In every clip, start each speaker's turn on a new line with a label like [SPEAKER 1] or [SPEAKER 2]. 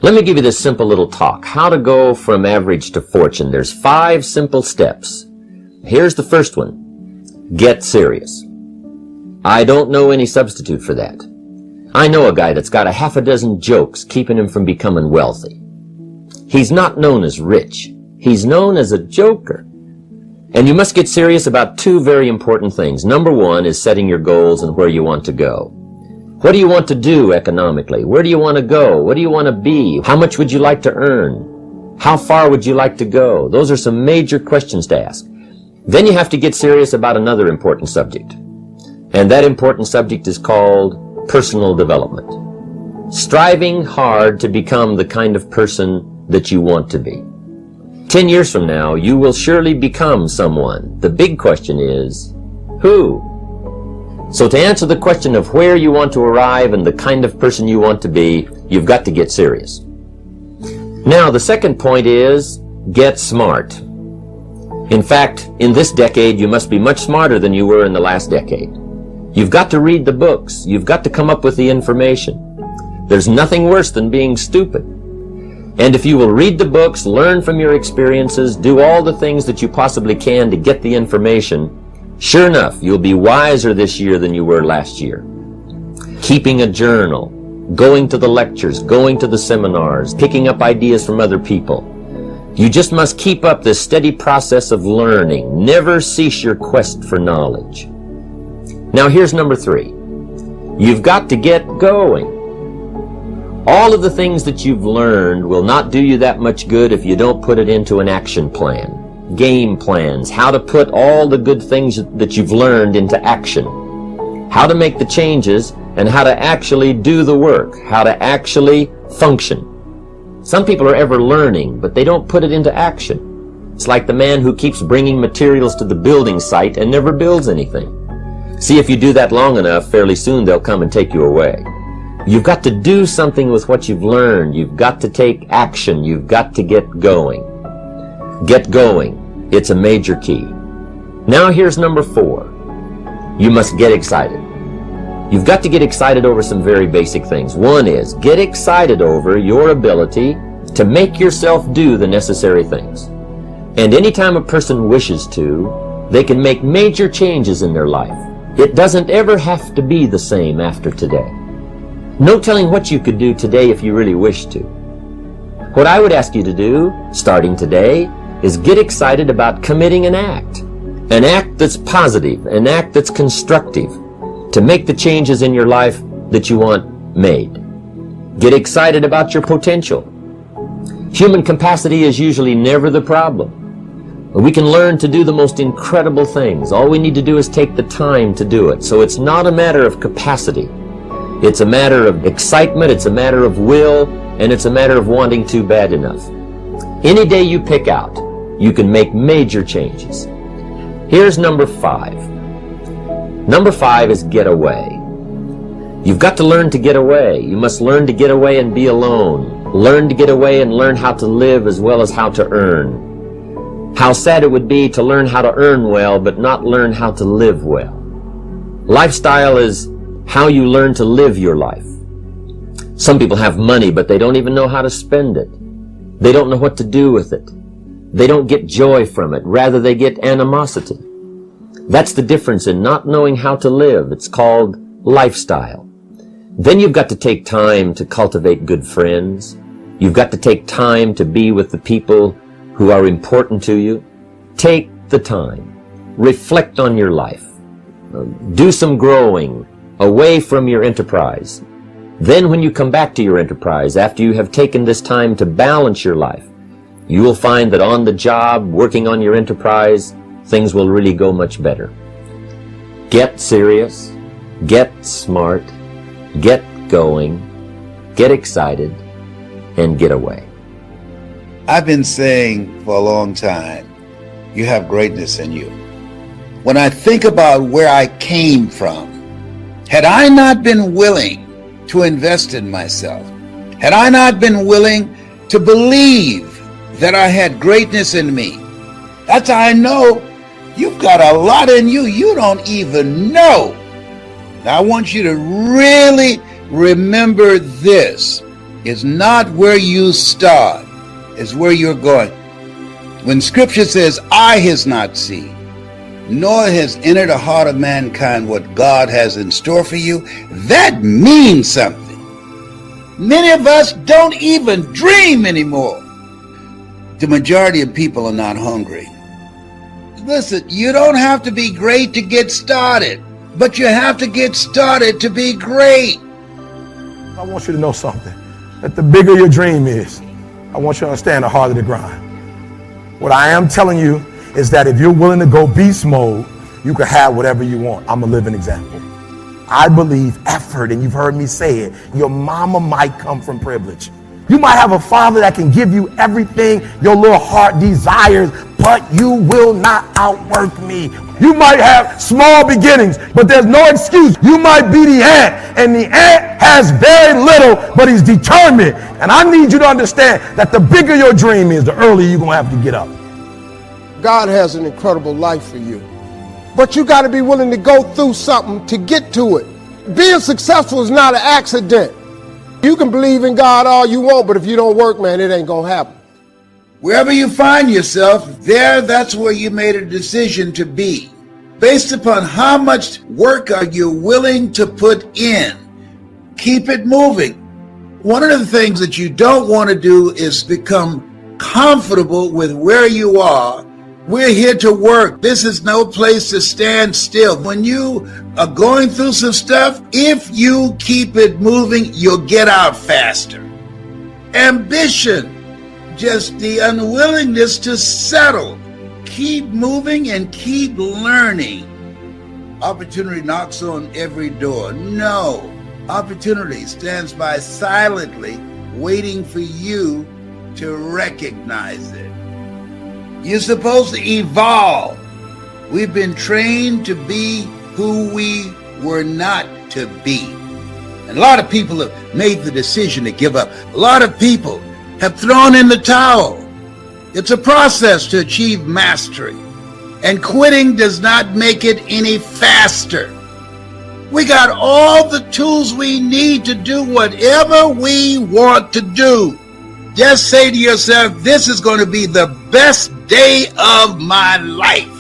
[SPEAKER 1] Let me give you this simple little talk. How to go from average to fortune. There's 5 simple steps. Here's the first one. Get serious. I don't know any substitute for that. I know a guy that's got a half a dozen jokes keeping him from becoming wealthy. He's not known as rich. He's known as a joker. And you must get serious about 2 very important things. Number 1 is setting your goals and where you want to go. What do you want to do economically? Where do you want to go? What do you want to be? How much would you like to earn? How far would you like to go? Those are some major questions to ask. Then you have to get serious about another important subject. And that important subject is called personal development. Striving hard to become the kind of person that you want to be. 10 years from now, you will surely become someone. The big question is, who? So to answer the question of where you want to arrive and the kind of person you want to be, you've got to get serious. Now, the second point is, get smart. In fact, in this decade, you must be much smarter than you were in the last decade. You've got to read the books. You've got to come up with the information. There's nothing worse than being stupid. And if you will read the books, learn from your experiences, do all the things that you possibly can to get the information, sure enough, you'll be wiser this year than you were last year. Keeping a journal, going to the lectures, going to the seminars, picking up ideas from other people. You just must keep up this steady process of learning. Never cease your quest for knowledge. Now here's number 3. You've got to get going. All of the things that you've learned will not do you that much good if you don't put it into an action plan. Game plans, how to put all the good things that you've learned into action. How to make the changes and how to actually do the work. How to actually function. Some people are ever learning, but they don't put it into action. It's like the man who keeps bringing materials to the building site and never builds anything. See, if you do that long enough, fairly soon they'll come and take you away. You've got to do something with what you've learned. You've got to take action. You've got to get going. Get going. It's a major key. Now here's number 4. You must get excited. You've got to get excited over some very basic things. One is, get excited over your ability to make yourself do the necessary things. And anytime a person wishes to, they can make major changes in their life. It doesn't ever have to be the same after today. No telling what you could do today if you really wish to. What I would ask you to do, starting today, is get excited about committing an act. An act that's positive, an act that's constructive, to make the changes in your life that you want made. Get excited about your potential. Human capacity is usually never the problem. We can learn to do the most incredible things. All we need to do is take the time to do it. So it's not a matter of capacity. It's a matter of excitement, it's a matter of will, and it's a matter of wanting to bad enough. Any day you pick out, you can make major changes. Here's number 5. Number 5 is get away. You've got to learn to get away. You must learn to get away and be alone. Learn to get away and learn how to live as well as how to earn. How sad it would be to learn how to earn well, but not learn how to live well. Lifestyle is how you learn to live your life. Some people have money, but they don't even know how to spend it. They don't know what to do with it. They don't get joy from it. Rather, they get animosity. That's the difference in not knowing how to live. It's called lifestyle. Then you've got to take time to cultivate good friends. You've got to take time to be with the people who are important to you. Take the time. Reflect on your life. Do some growing away from your enterprise. Then when you come back to your enterprise, after you have taken this time to balance your life, you will find that on the job, working on your enterprise, things will really go much better. Get serious, get smart, get going, get excited, and get away.
[SPEAKER 2] I've been saying for a long time, you have greatness in you. When I think about where I came from, had I not been willing to invest in myself, had I not been willing to believe that I had greatness in me, that's how I know you've got a lot in you you don't even know. Now I want you to really remember this. is not where you start, it's where you're going. When scripture says, eye has not seen, nor has entered the heart of mankind what God has in store for you, that means something. Many of us don't even dream anymore. The majority of people are not hungry. Listen, you don't have to be great to get started, but you have to get started to be great.
[SPEAKER 3] I want you to know something, that the bigger your dream is, I want you to understand the harder the grind. What I am telling you is that if you're willing to go beast mode, you can have whatever you want. I'm a living example. I believe effort, and you've heard me say it, your mama might come from privilege. You might have a father that can give you everything your little heart desires, but you will not outwork me. You might have small beginnings, but there's no excuse. You might be the ant, and the ant has very little, but he's determined. And I need you to understand that the bigger your dream is, the earlier you're going to have to get up.
[SPEAKER 4] God has an incredible life for you, but you got to be willing to go through something to get to it. Being successful is not an accident. You can believe in God all you want, but if you don't work, man, it ain't gonna happen.
[SPEAKER 2] Wherever you find yourself, that's where you made a decision to be. Based upon how much work are you willing to put in, keep it moving. One of the things that you don't want to do is become comfortable with where you are. We're here to work. This is no place to stand still. When you are going through some stuff, if you keep it moving, you'll get out faster. Ambition, just the unwillingness to settle. Keep moving and keep learning. Opportunity knocks on every door. No, opportunity stands by silently, waiting for you to recognize it. You're supposed to evolve. We've been trained to be who we were not to be. And a lot of people have made the decision to give up. A lot of people have thrown in the towel. It's a process to achieve mastery. And quitting does not make it any faster. We got all the tools we need to do whatever we want to do. Just say to yourself, this is going to be the best day of my life.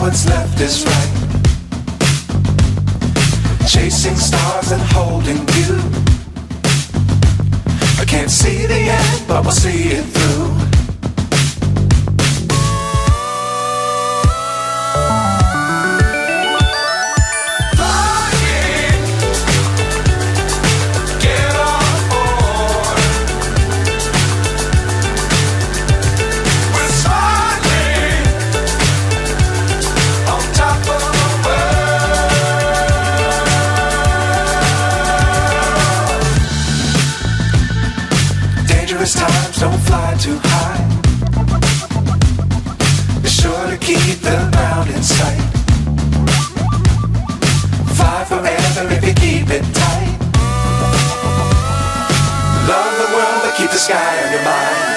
[SPEAKER 5] what's left is right. Chasing stars and holding you. I can't see the end, but we'll see it through. Times don't fly too high. Be sure to keep the ground in sight. Fly forever if you keep it tight. Love the world but keep the sky on your mind.